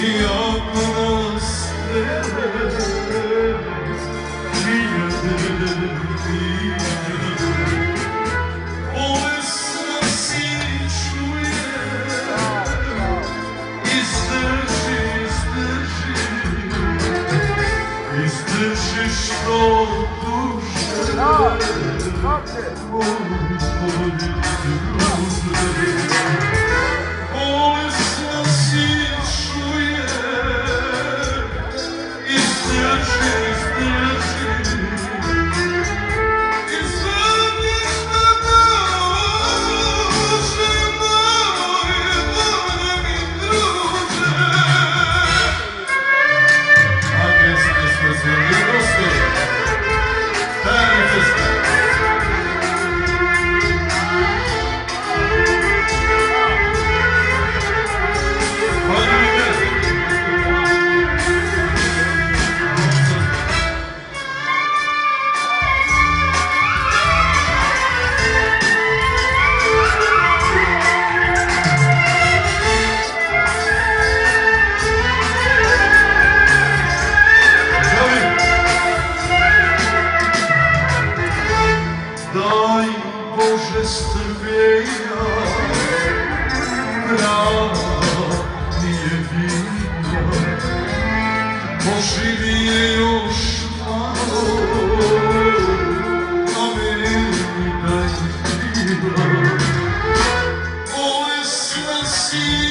Iako nas bolesna si čuje, izdrži što duže, moj druže. Bolesna si čuje, izdrži, izvadiš na duže, moj voljeni druže. A pjesme smo se lirosti, stari pjesme. Daj Bože strpljenja, brana nije vidna, poživi je još malo, a meni daj krila. Bolesna si